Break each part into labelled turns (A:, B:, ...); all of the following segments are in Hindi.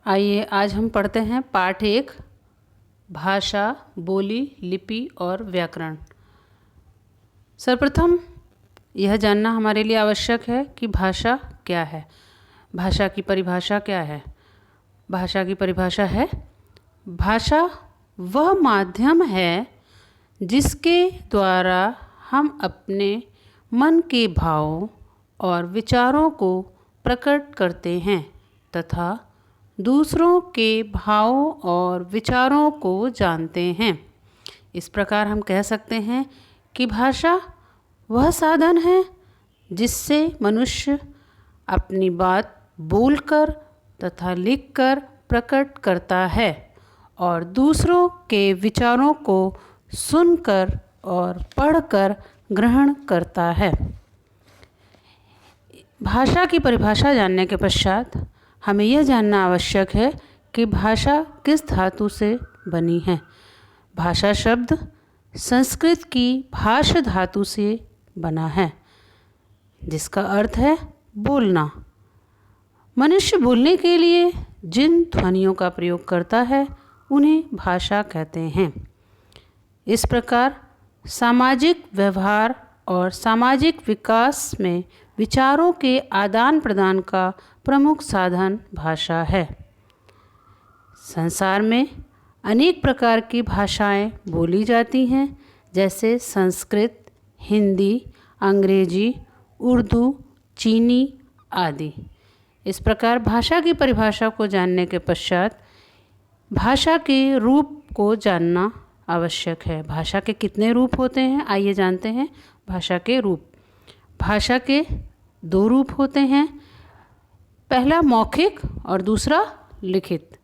A: आइए आज हम पढ़ते हैं पाठ 1 भाषा, बोली, लिपि और व्याकरण। सर्वप्रथम यह जानना हमारे लिए आवश्यक है कि भाषा क्या है। भाषा की परिभाषा क्या है? भाषा की परिभाषा है, भाषा वह माध्यम है जिसके द्वारा हम अपने मन के भावों और विचारों को प्रकट करते हैं तथा दूसरों के भावों और विचारों को जानते हैं। इस प्रकार हम कह सकते हैं कि भाषा वह साधन है जिससे मनुष्य अपनी बात बोलकर तथा लिखकर प्रकट करता है और दूसरों के विचारों को सुनकर और पढ़कर ग्रहण करता है। भाषा की परिभाषा जानने के पश्चात हमें यह जानना आवश्यक है कि भाषा किस धातु से बनी है। भाषा शब्द संस्कृत की भाष धातु से बना है, जिसका अर्थ है बोलना। मनुष्य बोलने के लिए जिन ध्वनियों का प्रयोग करता है उन्हें भाषा कहते हैं। इस प्रकार सामाजिक व्यवहार और सामाजिक विकास में विचारों के आदान प्रदान का प्रमुख साधन भाषा है। संसार में अनेक प्रकार की भाषाएं बोली जाती हैं, जैसे संस्कृत, हिंदी, अंग्रेजी, उर्दू, चीनी आदि। इस प्रकार भाषा की परिभाषा को जानने के पश्चात भाषा के रूप को जानना आवश्यक है। भाषा के कितने रूप होते हैं, आइए जानते हैं भाषा के रूप। भाषा के 2 रूप होते हैं, पहला मौखिक और दूसरा लिखित।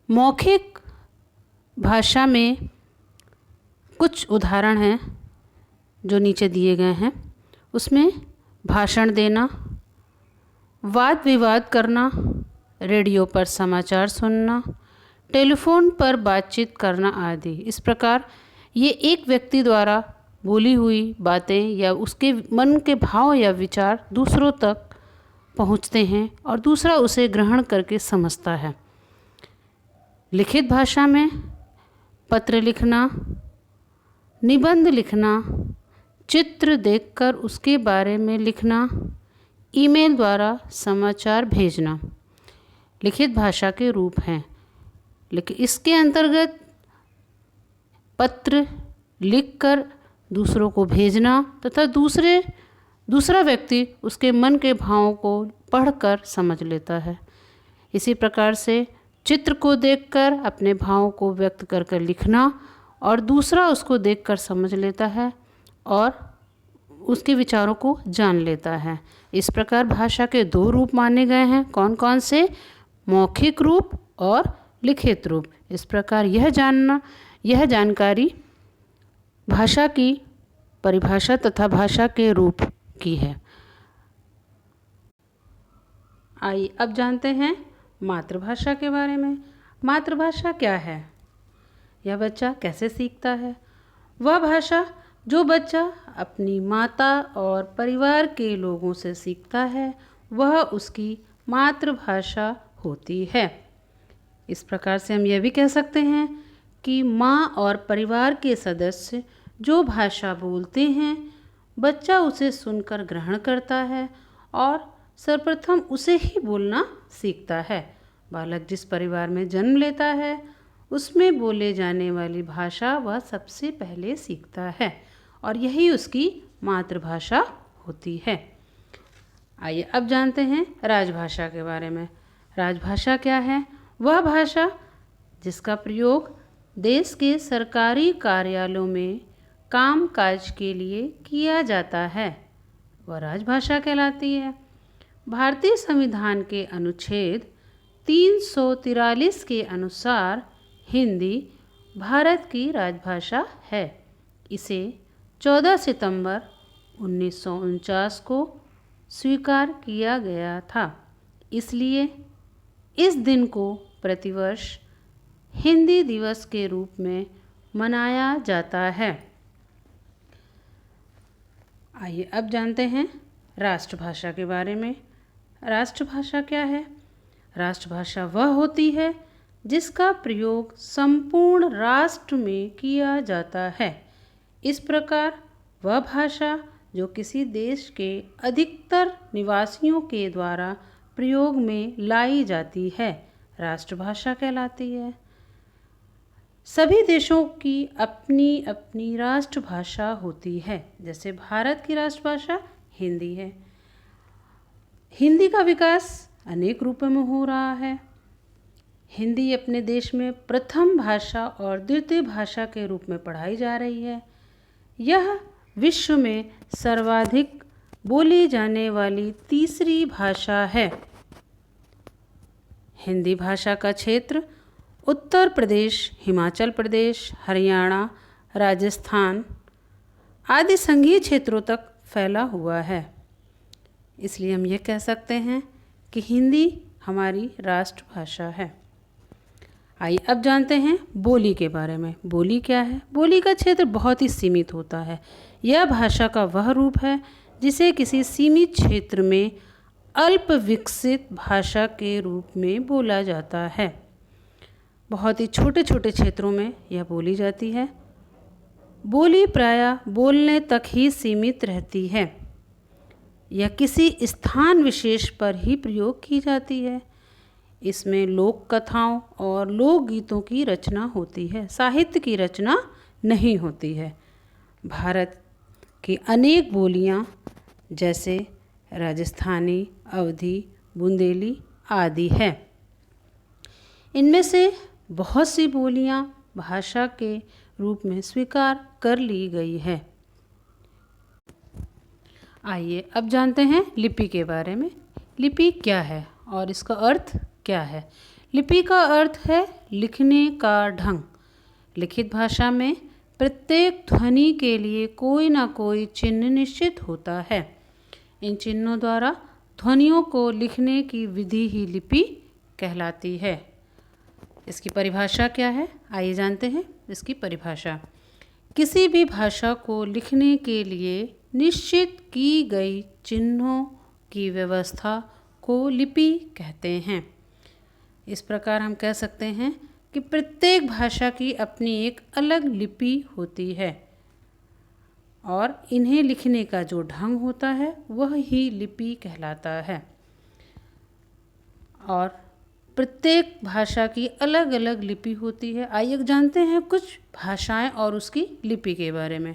A: मौखिक भाषा में कुछ उदाहरण हैं जो नीचे दिए गए हैं। उसमें भाषण देना, वाद विवाद करना, रेडियो पर समाचार सुनना, टेलीफोन पर बातचीत करना आदि। इस प्रकार ये एक व्यक्ति द्वारा बोली हुई बातें या उसके मन के भाव या विचार दूसरों तक पहुंचते हैं और दूसरा उसे ग्रहण करके समझता है। लिखित भाषा में पत्र लिखना, निबंध लिखना, चित्र देखकर उसके बारे में लिखना, ईमेल द्वारा समाचार भेजना लिखित भाषा के रूप हैं। लेकिन इसके अंतर्गत पत्र लिखकर दूसरों को भेजना तथा दूसरा व्यक्ति उसके मन के भावों को पढ़कर समझ लेता है। इसी प्रकार से चित्र को देखकर अपने भावों को व्यक्त कर लिखना और दूसरा उसको देखकर समझ लेता है और उसके विचारों को जान लेता है। इस प्रकार भाषा के 2 रूप माने गए हैं। कौन कौन से? मौखिक रूप और लिखित रूप। इस प्रकार यह जानकारी भाषा की परिभाषा तथा भाषा के रूप की है। आइए अब जानते हैं मातृभाषा के बारे में। मातृभाषा क्या है? यह बच्चा कैसे सीखता है? वह भाषा जो बच्चा अपनी माता और परिवार के लोगों से सीखता है वह उसकी मातृभाषा होती है। इस प्रकार से हम यह भी कह सकते हैं कि माँ और परिवार के सदस्य जो भाषा बोलते हैं बच्चा उसे सुनकर ग्रहण करता है और सर्वप्रथम उसे ही बोलना सीखता है। बालक जिस परिवार में जन्म लेता है उसमें बोले जाने वाली भाषा वह सबसे पहले सीखता है और यही उसकी मातृभाषा होती है। आइए अब जानते हैं राजभाषा के बारे में। राजभाषा क्या है? वह भाषा जिसका प्रयोग देश के सरकारी कार्यालयों में काम काज के लिए किया जाता है वह राजभाषा कहलाती है। भारतीय संविधान के अनुच्छेद 343 के अनुसार हिंदी भारत की राजभाषा है। इसे 14 सितंबर 1949 को स्वीकार किया गया था। इसलिए इस दिन को प्रतिवर्ष हिंदी दिवस के रूप में मनाया जाता है। आइए अब जानते हैं राष्ट्रभाषा के बारे में। राष्ट्रभाषा क्या है? राष्ट्रभाषा वह होती है जिसका प्रयोग संपूर्ण राष्ट्र में किया जाता है। इस प्रकार वह भाषा जो किसी देश के अधिकतर निवासियों के द्वारा प्रयोग में लाई जाती है राष्ट्रभाषा कहलाती है। सभी देशों की अपनी अपनी राष्ट्रभाषा होती है। जैसे भारत की राष्ट्रभाषा हिंदी है। हिंदी का विकास अनेक रूपों में हो रहा है। हिंदी अपने देश में प्रथम भाषा और द्वितीय भाषा के रूप में पढ़ाई जा रही है। यह विश्व में सर्वाधिक बोली जाने वाली तीसरी भाषा है। हिंदी भाषा का क्षेत्र उत्तर प्रदेश, हिमाचल प्रदेश, हरियाणा, राजस्थान आदि संघीय क्षेत्रों तक फैला हुआ है। इसलिए हम ये कह सकते हैं कि हिंदी हमारी राष्ट्रभाषा है। आइए अब जानते हैं बोली के बारे में। बोली क्या है? बोली का क्षेत्र बहुत ही सीमित होता है। यह भाषा का वह रूप है जिसे किसी सीमित क्षेत्र में अल्प विकसित भाषा के रूप में बोला जाता है। बहुत ही छोटे छोटे क्षेत्रों में यह बोली जाती है। बोली प्रायः बोलने तक ही सीमित रहती है। यह किसी स्थान विशेष पर ही प्रयोग की जाती है। इसमें लोक कथाओं और लोकगीतों की रचना होती है, साहित्य की रचना नहीं होती है। भारत की अनेक बोलियां जैसे राजस्थानी, अवधी, बुंदेली आदि है। इनमें से बहुत सी बोलियां भाषा के रूप में स्वीकार कर ली गई है। आइए अब जानते हैं लिपि के बारे में। लिपि क्या है और इसका अर्थ क्या है? लिपि का अर्थ है लिखने का ढंग। लिखित भाषा में प्रत्येक ध्वनि के लिए कोई ना कोई चिन्ह निश्चित होता है। इन चिन्हों द्वारा ध्वनियों को लिखने की विधि ही लिपि कहलाती है। इसकी परिभाषा क्या है? आइए जानते हैं इसकी परिभाषा। किसी भी भाषा को लिखने के लिए निश्चित की गई चिन्हों की व्यवस्था को लिपि कहते हैं। इस प्रकार हम कह सकते हैं कि प्रत्येक भाषा की अपनी एक अलग लिपि होती है और इन्हें लिखने का जो ढंग होता है वह ही लिपि कहलाता है। और प्रत्येक भाषा की अलग अलग लिपि होती है। आइए जानते हैं कुछ भाषाएं और उसकी लिपि के बारे में।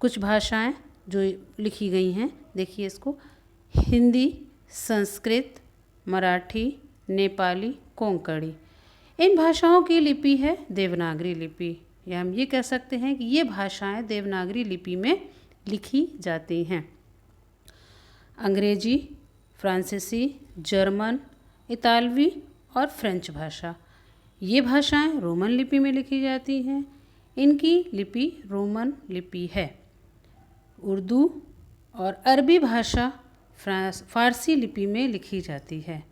A: कुछ भाषाएं जो लिखी गई हैं, देखिए इसको। हिंदी, संस्कृत, मराठी, नेपाली, कोंकणी। इन भाषाओं की लिपि है देवनागरी लिपि, या हम ये कह सकते हैं कि ये भाषाएं देवनागरी लिपि में लिखी जाती हैं। अंग्रेजी, फ्रांसीसी, जर्मन, इतालवी और फ्रेंच भाषा, ये भाषाएं रोमन लिपि में लिखी जाती हैं। इनकी लिपि रोमन लिपि है। उर्दू और अरबी भाषा फारसी लिपि में लिखी जाती है।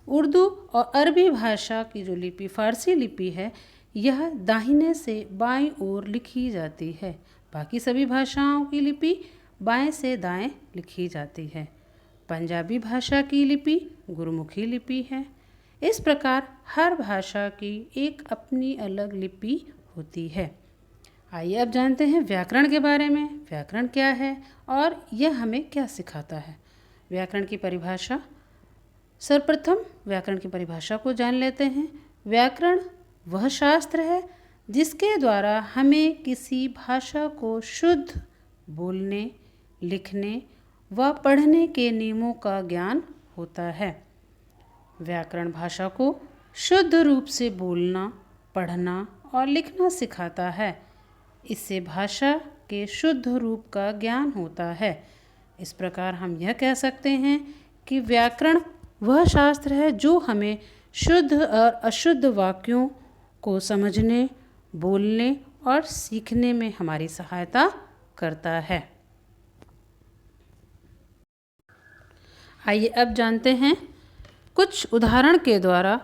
A: उर्दू और अरबी भाषा की जो लिपि फारसी लिपि है, यह दाहिने से बाईं ओर लिखी जाती है। बाकी सभी भाषाओं की लिपि बाएं से दाएं लिखी जाती है। पंजाबी भाषा की लिपि गुरमुखी लिपि है। इस प्रकार हर भाषा की एक अपनी अलग लिपि होती है। आइए अब जानते हैं व्याकरण के बारे में। व्याकरण क्या है और यह हमें क्या सिखाता है? व्याकरण की परिभाषा। सर्वप्रथम व्याकरण की परिभाषा को जान लेते हैं। व्याकरण वह शास्त्र है जिसके द्वारा हमें किसी भाषा को शुद्ध बोलने, लिखने व पढ़ने के नियमों का ज्ञान होता है। व्याकरण भाषा को शुद्ध रूप से बोलना, पढ़ना और लिखना सिखाता है। इससे भाषा के शुद्ध रूप का ज्ञान होता है। इस प्रकार हम यह कह सकते हैं कि व्याकरण वह शास्त्र है जो हमें शुद्ध और अशुद्ध वाक्यों को समझने, बोलने और सीखने में हमारी सहायता करता है। आइए अब जानते हैं कुछ उदाहरण के द्वारा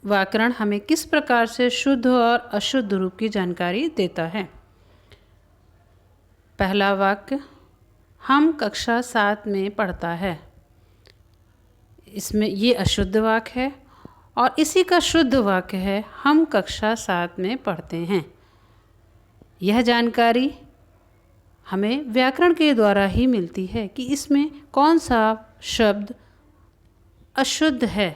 A: व्याकरण हमें किस प्रकार से शुद्ध और अशुद्ध रूप की जानकारी देता है। पहला वाक्य, हम कक्षा 7 में पढ़ता है। इसमें ये अशुद्ध वाक्य है और इसी का शुद्ध वाक्य है हम कक्षा 7 में पढ़ते हैं। यह जानकारी हमें व्याकरण के द्वारा ही मिलती है कि इसमें कौन सा शब्द अशुद्ध है,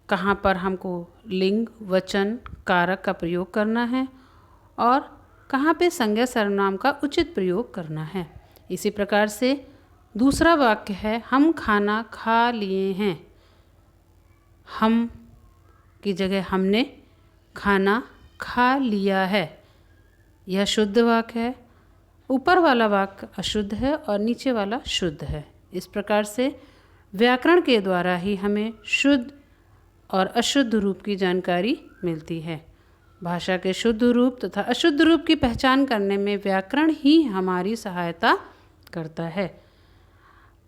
A: कहाँ पर हमको लिंग, वचन, कारक का प्रयोग करना है और कहाँ पे संज्ञा सर्वनाम का उचित प्रयोग करना है। इसी प्रकार से दूसरा वाक्य है हम खाना खा लिए हैं। हम की जगह हमने खाना खा लिया है। यह शुद्ध वाक्य है। ऊपर वाला वाक्य अशुद्ध है और नीचे वाला शुद्ध है। इस प्रकार से व्याकरण के द्वारा ही हमें शुद्ध और अशुद्ध रूप की जानकारी मिलती है। भाषा के शुद्ध रूप तथा अशुद्ध रूप की पहचान करने में व्याकरण ही हमारी सहायता करता है।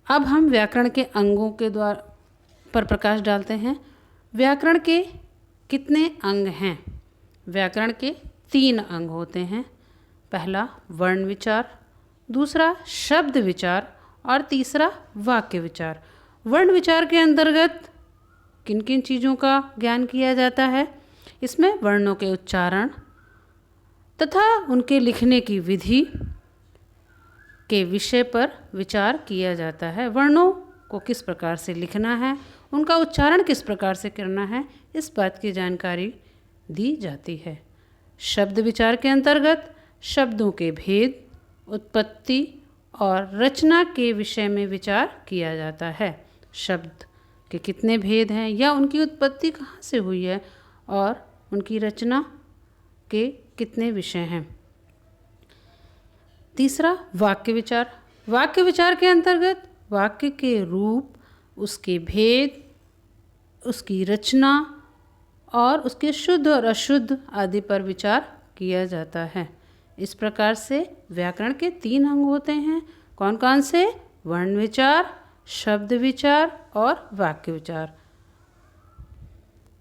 A: अब हम व्याकरण के अंगों के द्वारा पर प्रकाश डालते हैं। व्याकरण के कितने अंग हैं? व्याकरण के 3 अंग होते हैं। पहला वर्ण विचार, दूसरा शब्द विचार और तीसरा वाक्य विचार। वर्ण विचार के अंतर्गत किन किन चीज़ों का ज्ञान किया जाता है? इसमें वर्णों के उच्चारण तथा उनके लिखने की विधि के विषय पर विचार किया जाता है। वर्णों को किस प्रकार से लिखना है, उनका उच्चारण किस प्रकार से करना है, इस बात की जानकारी दी जाती है। शब्द विचार के अंतर्गत शब्दों के भेद, उत्पत्ति और रचना के विषय में विचार किया जाता है। शब्द के कितने भेद हैं या उनकी उत्पत्ति कहाँ से हुई है और उनकी रचना के कितने विषय हैं। तीसरा वाक्य विचार। वाक्य विचार के अंतर्गत वाक्य के रूप, उसके भेद, उसकी रचना और उसके शुद्ध और अशुद्ध आदि पर विचार किया जाता है। इस प्रकार से व्याकरण के 3 अंग होते हैं। कौन कौन से? वर्ण विचार, शब्द विचार और वाक्य विचार।